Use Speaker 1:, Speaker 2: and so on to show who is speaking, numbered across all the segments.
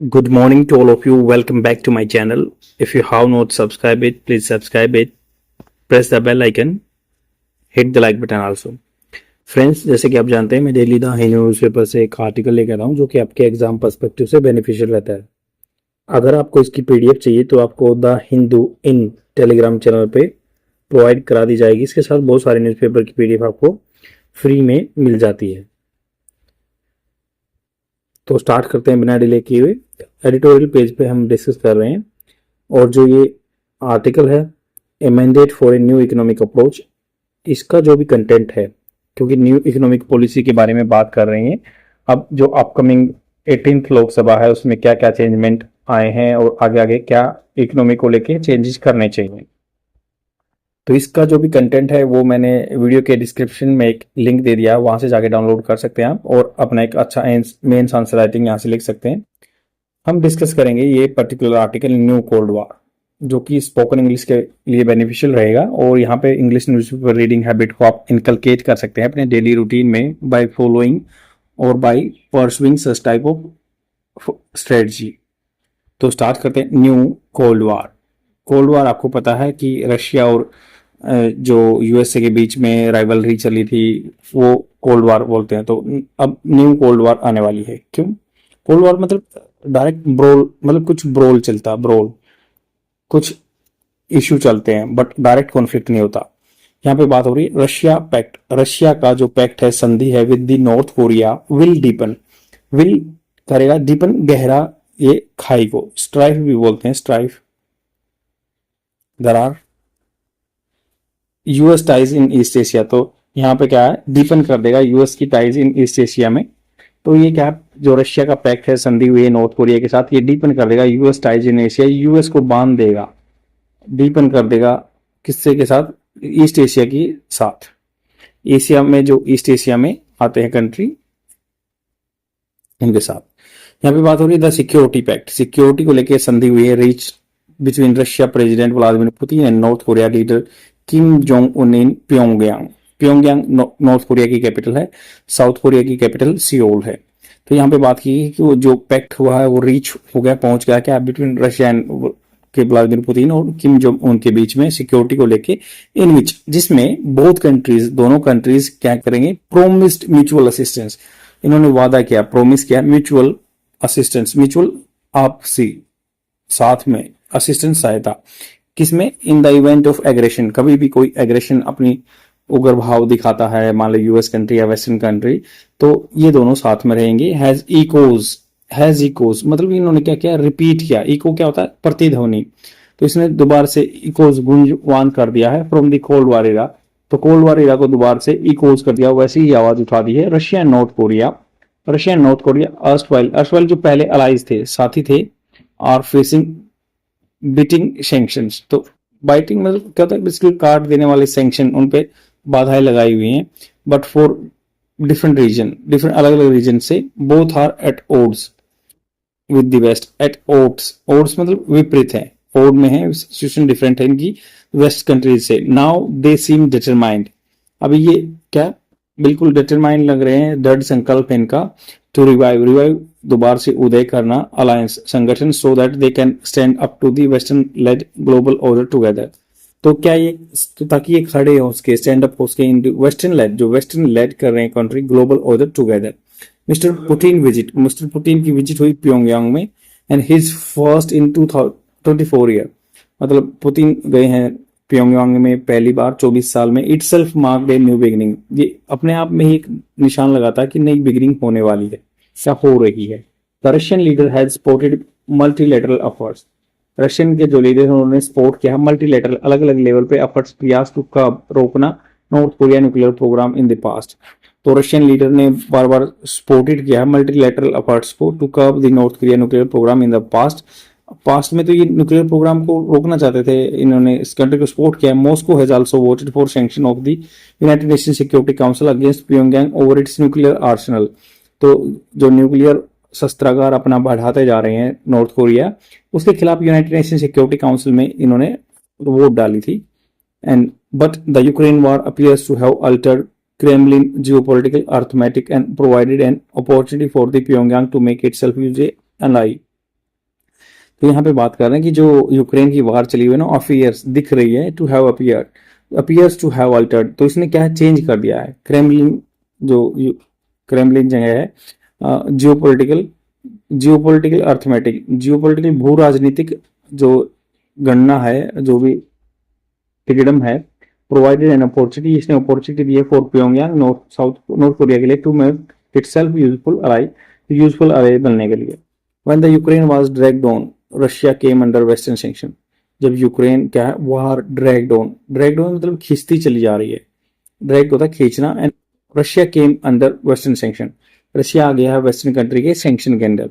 Speaker 1: Good morning to all of you. Welcome back to my channel. If you have not subscribed it, please subscribe it. Press the bell icon. Hit the like button also. Friends, जैसे कि आप जानते हैं मैं daily the Hindu newspaper से एक article लेकर आता हूँ जो कि आपके एग्जाम पर्सपेक्टिव से बेनिफिशियल रहता है। अगर आपको इसकी पीडीएफ चाहिए तो आपको the Hindu in Telegram channel पे प्रोवाइड करा दी जाएगी। इसके साथ बहुत सारे न्यूज़पेपर की पीडीएफ आपको फ्री में मिल जाती है। तो स्टार्ट करते हैं बिना डिले किए हुए। एडिटोरियल पेज पे हम डिस्कस कर रहे हैं और जो ये आर्टिकल है a mandate for a new economic approach, इसका जो भी कंटेंट है, क्योंकि न्यू इकोनॉमिक पॉलिसी के बारे में बात कर रहे हैं। अब जो अपकमिंग 18th लोकसभा है उसमें क्या क्या चेंजमेंट आए हैं और आगे आगे क्या इकोनॉमी को लेके चेंजेस करने चाहिए, तो इसका जो भी कंटेंट है वो मैंने वीडियो के डिस्क्रिप्शन में एक लिंक दे दिया है, वहां से जाके डाउनलोड कर सकते हैं आप और अपना एक अच्छा मेंस आंसर राइटिंग यहाँ से लिख सकते हैं। हम डिस्कस करेंगे ये particular article new cold war, जो कि स्पोकन इंग्लिश के लिए बेनिफिशियल रहेगा और यहाँ पे इंग्लिश न्यूज़पेपर रीडिंग हैबिट को आप इनकलकेट कर सकते हैं अपने डेली रूटीन में बाय फॉलोइंग और by pursuing such type of strategy. तो स्टार्ट करते हैं new cold war. Cold war आपको पता है कि रशिया और जो यूएसए के बीच में राइवलरी चली थी वो कोल्ड वॉर बोलते हैं। तो अब न्यू कोल्ड वॉर आने वाली है। क्यों कोल्ड वॉर? मतलब डायरेक्ट ब्रोल, मतलब कुछ ब्रोल चलता, ब्रोल कुछ इश्यू चलते हैं बट डायरेक्ट कॉन्फ्लिक्ट नहीं होता। यहाँ पे बात हो रही है रशिया पैक्ट। रशिया का जो पैक्ट है, संधि है with the North Korea will deepen, will करेगा डीपन, गहरा ये खाई को, स्ट्राइफ भी बोलते हैं, strife. There are US ties in East Asia, तो यहाँ पे क्या है, डीपन कर देगा यूएस की टाइज इन ईस्ट एशिया में। तो ये क्या, जो रशिया का पैक्ट है, संधि हुई है नॉर्थ कोरिया के साथ, ये डीपन कर देगा US ties in Asia, US को बांध देगा, डीपन कर देगा किससे के साथ, ईस्ट एशिया के साथ। एशिया में जो ईस्ट एशिया में आते हैं कंट्री, उनके साथ। यहाँ पे बात हो रही है द सिक्योरिटी पैक्ट, सिक्योरिटी को लेकर संधि हुई है reach between Russia president Vladimir Putin and north Korea leader Kim Jong Un in Pyongyang. Pyongyang North Korea की कैपिटल है, साउथ कोरिया की कैपिटल सियोल है। तो यहाँ पे बात की कि वो जो पैक्ट हुआ है वो रीच हो गया, पहुंच गया क्या, बिटवीन रशिया एंड के व्लादिमीर पुतिन और किम जोंग उन के बीच में, सिक्योरिटी को लेके, इन विच, जिसमें बोथ कंट्रीज, दोनों कंट्रीज क्या करेंगे, प्रोमिस्ड म्यूचुअल असिस्टेंस, इन्होंने वादा किया, प्रोमिस किया म्यूचुअल असिस्टेंस, म्यूचुअल आपसी साथ में असिस्टेंस, सहायता, किसमें, in the event of aggression, कभी भी कोई एग्रेशन अपनी उग्र भाव दिखाता है, मान लो यूएस कंट्री या वेस्टर्न कंट्री, तो ये दोनों साथ में रहेंगे। हैज इकोज मतलब इन्होंने क्या किया, रिपीट किया। इको क्या होता है, प्रतिध्वनि, तो इसने दोबारा से इकोज, गुंजवान कर दिया है from the cold war era, तो कोल्ड वॉर एरा को दोबारा से इकोज कर दिया, वैसे ही आवाज उठा दी है। Russia and north Korea, Russia and north Korea erstwhile जो पहले अलाइज थे, साथी थे, आर फेसिंग बीटिंग सैंक्शंस। तो बाइटिंग मतलब क्या होता है, बेसिकली काट देने वाले सैंक्शन, उन पे बाधाएं लगाई हुई हैं, but for different reason, different अलग अलग रीजन से, both are at odds with the west, at odds, odds मतलब विपरीत है, ओड में है, सिचुएशन डिफरेंट है इनकी वेस्ट कंट्रीज से। नाउ दे सीम डिटरमाइंड, अभी ये क्या, बिल्कुल डिटरमाइंड लग रहे हैं, दृढ़ संकल्प है इनका, टू रिवाइव दोबारा से उदय करना, अलायंस, संगठन, so that they can stand up to the western led global order together. तो क्या ये, तो ताकि ये खड़े हो उसके, स्टैंड अप हो उसके, इन वेस्टर्न लेड, जो वेस्टर्न लेड कर रहे हैं country, global order together. Mister Putin की विजिट हुई प्योंगयांग में, and his first in 2024 year, मतलब पुतिन गए हैं प्योंगयांग में पहली बार 24 साल में। It self marked a new beginning, ये अपने आप में ही एक निशान लगाता है कि नई बिगिनिंग होने वाली है, क्या हो रही है। The Russian leader has supported multilateral efforts, Russian के जो लीडर हैं उन्होंने सपोर्ट किया मल्टीलेटरल, अलग अलग लेवल पे एफर्ट्स, प्रयास टू कर्ब, रोकना, North Korea nuclear program in the past. तो रशियन लीडर ने बार बार सपोर्टेड किया मल्टीलेटरल एफर्ट्स को, to curb the North Korea nuclear program in the past में तो ये न्यूक्लियर प्रोग्राम को रोकना चाहते थे, इन्होंने इस कंट्री को सपोर्ट किया। Moscow has also voted for sanction of the United nation security council against Pyongyang over it's nuclear Arsenal. तो जो न्यूक्लियर शस्त्रागार अपना बढ़ाते जा रहे हैं नॉर्थ कोरिया, उसके खिलाफ यूनाइटेड नेशन सिक्योरिटी काउंसिल में इन्होंने वोट डाली थी। And but the Ukraine war appears to have altered Kremlin geopolitical arithmetic and provided an opportunity for the Pyongyang to make itself use an ally. तो यहाँ पे बात कर रहे हैं कि जो यूक्रेन की वार चली हुई है ना, ऑफियर्स दिख रही है, to have appears to have altered, तो इसने क्या चेंज कर दिया है। क्रेमलिन जो क्रेमलिन जगह है, जियोपॉलिटिकल जियोपॉलिटिकल अर्थमेटिक, जियोपॉलिटिकल भू राजनीतिक जो गणना है, जो भी फ्रीडम है, प्रोवाइडेड एन अपॉर्चुनिटी, इसने अपॉर्चुनिटी दी है फॉर प्योंगयांग नॉर्थ कोरिया के लिए to make itself useful ally बनने के लिए। When the Ukraine was dragged on, Russia came under western sanction, जब यूक्रेन क्या है, वार ड्रैग्ड ऑन मतलब खींचती चली जा रही है, ड्रैग होता है खींचना, and Russia came under western sanction, Russia आ गया है वेस्टर्न कंट्री के सैंक्शन के अंदर।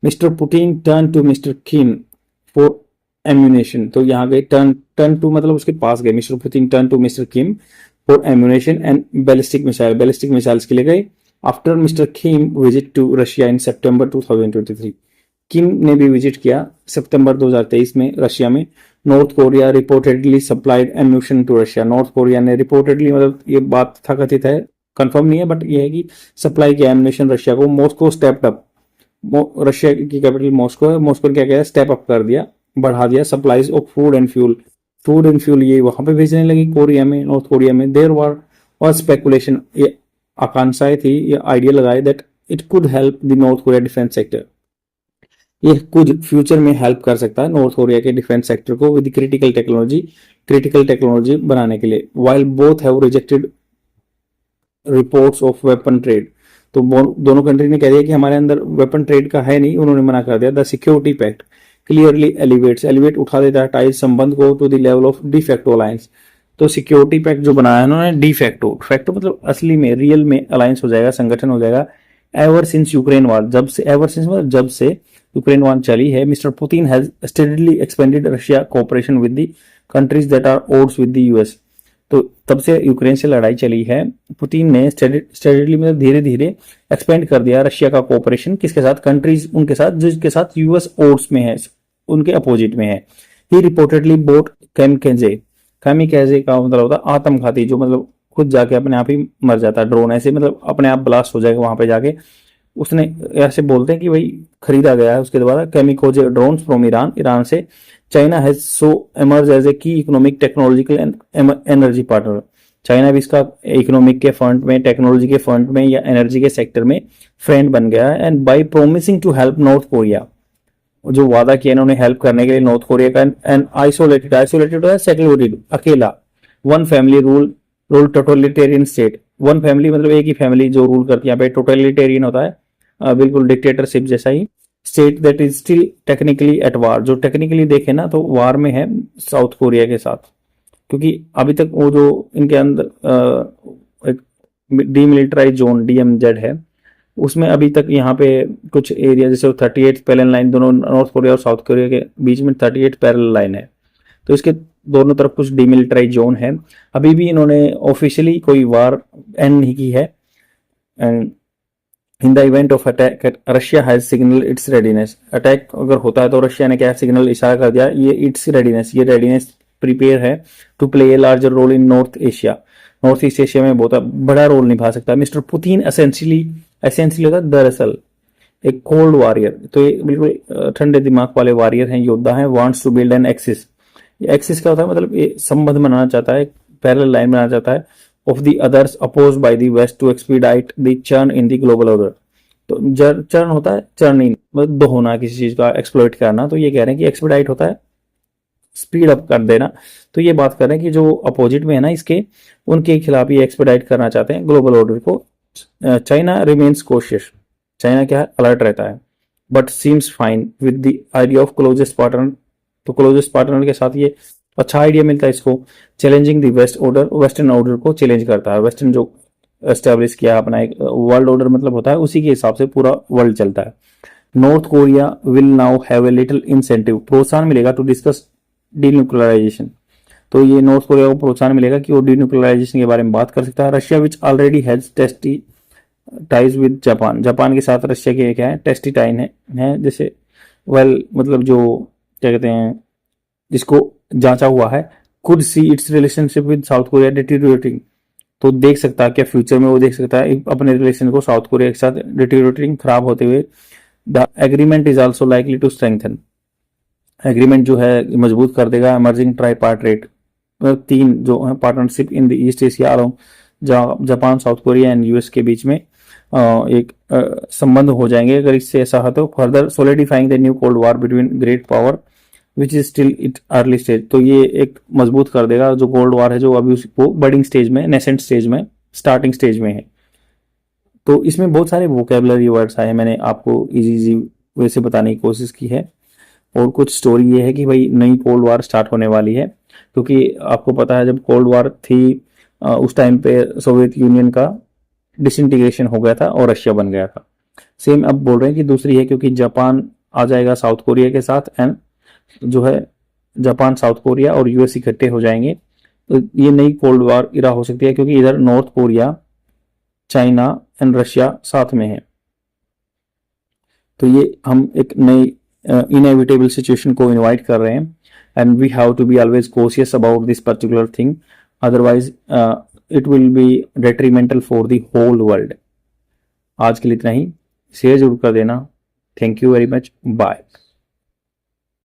Speaker 1: Mister Putin turn to mister Kim for ammunition, तो यहाँ गए टर्न टू मतलब उसके पास गए, mister Putin turn to mister Kim for ammunition and ballistic missiles के लिए गए। After mister Kim visit to Russia in September 2023, Kim ने भी विजिट किया सितंबर 2023 में रशिया में। North Korea reportedly supplied ammunition to Russia, North Korea ने रिपोर्टेडली, मतलब ये बात तथाकथित है, कंफर्म नहीं है, बट ये है कि सप्लाई किया एम्यूनेशन रशिया को। मॉस्को स्टेप्ड अप, रशिया की कैपिटल मॉस्को है, मॉस्को ने क्या किया, स्टेप अप कर दिया, बढ़ा दिया supplies of food and fuel ये वहां पे भेजने लगी कोरिया में, नॉर्थ कोरिया में। देयर वर स्पेकुलेशन, ये आकांक्षाएं थी, ये आइडिया लगाए that it could help the North Korea defence sector, ये कुछ फ्यूचर में हेल्प कर सकता है नॉर्थ कोरिया के डिफेंस सेक्टर को विद क्रिटिकल टेक्नोलॉजी बनाने के लिए। While both have rejected reports of weapon trade, तो दोनों कंट्री ने कह दिया कि हमारे अंदर वेपन ट्रेड का है नहीं, उन्होंने मना कर दिया। The security pact clearly elevate उठा देता है टाइज संबंध को to the level of de facto alliance, तो सिक्योरिटी पैक्ट जो बनाया है उन्होंने डिफेक्टो मतलब असली में रियल में अलायंस हो जाएगा, संगठन हो जाएगा। एवर सिंस यूक्रेन वार, जब से यूक्रेन वार चली है, Mister Putin has steadily expanded Russia cooperation with the countries that are odds with the US, तो तब से यूक्रेन से लड़ाई चली है, पुतिन ने स्टेडली मतलब धीरे धीरे एक्सपेंड कर दिया रशिया का कोऑपरेशन, किसके साथ, कंट्रीज उनके साथ जिसके साथ यूएस ओड्स में है, उनके अपोजिट में है। ही रिपोर्टेडली बोट कैमिकेजे का मतलब होता है आत्मघाती, जो मतलब खुद जाके अपने आप ही मर जाता है, ड्रोन ऐसे मतलब अपने आप ब्लास्ट हो जाएगा वहां पे जाके, उसने ऐसे बोलते हैं कि भाई खरीदा गया है उसके द्वारा कैमिकोजे ड्रोन फ्रॉम ईरान से। China has so emerge as a key economic technological and energy partner, China भी इसका इकोनॉमिक के फ्रंट में, टेक्नोलॉजी के फ्रंट में या एनर्जी के सेक्टर में फ्रेंड बन गया है। And by promising to help North Korea, जो वादा किया इन्होंने हेल्प करने के लिए नॉर्थ कोरिया का, एंड आइसोलेटेड है सेक्युलरिटी, अकेला, one family rule totalitarian state, one family मतलब एक ही फैमिली जो रूल करती है, यहाँ पे टोटलिटेरियन होता है बिल्कुल डिक्टेटरशिप जैसा ही। State that is still technically at war, जो टेक्निकली देखे ना तो वार में है साउथ कोरिया के साथ, क्योंकि अभी तक वो जो इनके अंदर एक डीमिलिटराइज जोन DMZ है, उसमें अभी तक यहाँ पे कुछ एरिया जैसे 38 पैरेलल लाइन, दोनों नॉर्थ कोरिया और साउथ कोरिया के बीच में 38 पैरेलल लाइन है, तो इसके दोनों तरफ कुछ डीमिलिटराइज जोन है। अभी भी इन्होंने ऑफिशियली कोई वार एंड नहीं की है। And in the event of attack Russia has signal it's readiness, attack अगर होता है तो रशिया ने क्या सिग्नल इशारा कर दिया, ये इट्स रेडीनेस, ये रेडीनेस प्रिपेयर है to play a larger role in North East Asia में बहुत बड़ा रोल निभा सकता है। मिस्टर पुतिन एसेंशियली होता है दरअसल एक कोल्ड वॉरियर, तो ये बिल्कुल ठंडे दिमाग वाले वॉरियर हैं, योद्धा हैं। Wants to build an axis क्या होता है, मतलब ये संबंध बनाना चाहता है, पैरेलल लाइन बनाना चाहता है of the others opposed by the west to expedite the churn in the global order, तो चर्न होता है चर्निंग मतलब दोहना, किसी चीज का एक्सप्लॉइट करना, तो ये कह रहे हैं कि एक्सपीडाइट होता है स्पीड अप कर देना, तो ये बात कर रहे हैं कि जो अपोजिट में है ना इसके, उनके खिलाफ ये एक्सपीडाइट करना चाहते हैं ग्लोबल ऑर्डर को। चाइना रिमेन्स कोशिश, चाइना क्या है, अलर्ट रहता है, but seems fine with the idea of closest partner, तो क्लोजेस्ट पार्टनर के साथ ये अच्छा आइडिया मिलता है इसको। चैलेंजिंग द वेस्टर्न ऑर्डर को चैलेंज करता है, वेस्टर्न जो एस्टेब्लिश किया अपना एक वर्ल्ड ऑर्डर मतलब होता है, उसी के हिसाब से पूरा वर्ल्ड चलता है। North Korea will now have a little incentive, प्रोत्साहन मिलेगा टू डिस्कस डीन्यूक्लियराइजेशन, तो ये नॉर्थ कोरिया को प्रोत्साहन मिलेगा कि वो डीन्यूक्लियराइजेशन के बारे में बात कर सकता है। Russia which already has tasty ties with Japan के साथ रशिया के क्या है, टेस्टी टाइन है जैसे मतलब जो क्या कहते हैं, जिसको जांचा हुआ है, could see it's relationship with south Korea deteriorating, तो देख सकता है क्या फ्यूचर में वो देख सकता है अपने रिलेशन को साउथ कोरिया के साथ डिटीरियोरेटिंग, खराब होते हुए। The agreement is also likely to strengthen, agreement जो है मजबूत कर देगा इमर्जिंग ट्राईपार्टेट, तीन जो है partnership in the east Asia along Japan, south Korea and US के बीच में एक संबंध हो जाएंगे अगर इससे ऐसा है तो। Further solidifying the new cold war between great power which is still it early stage, तो ये एक मजबूत कर देगा जो कोल्ड वॉर है जो अभी वो बडिंग स्टेज में, नेसेंट स्टेज में, स्टार्टिंग स्टेज में है। तो इसमें बहुत सारे वोकेबलरी वर्ड्स आए, मैंने आपको इजी वे से बताने की कोशिश की है। और कुछ स्टोरी ये है कि भाई नई कोल्ड वॉर स्टार्ट होने वाली है, क्योंकि आपको पता है जब कोल्ड वॉर थी उस टाइम पे सोवियत यूनियन का डिसइंटीग्रेशन हो गया था और रशिया बन गया था। सेम अब बोल रहे हैं कि दूसरी है, क्योंकि जापान आ जाएगा साउथ कोरिया के साथ एंड जो है जापान, साउथ कोरिया और यूएस इकट्ठे हो जाएंगे, तो ये नई कोल्ड वॉर इरा हो सकती है, क्योंकि इधर north Korea, China and Russia साथ में है। तो ये हम एक नई इनएविटेबल सिचुएशन को इनवाइट कर रहे हैं and we have to be always cautious about this particular thing, otherwise it will be detrimental for the whole world. आज के लिए इतना ही, शेयर जरूर कर देना। Thank you very much, bye.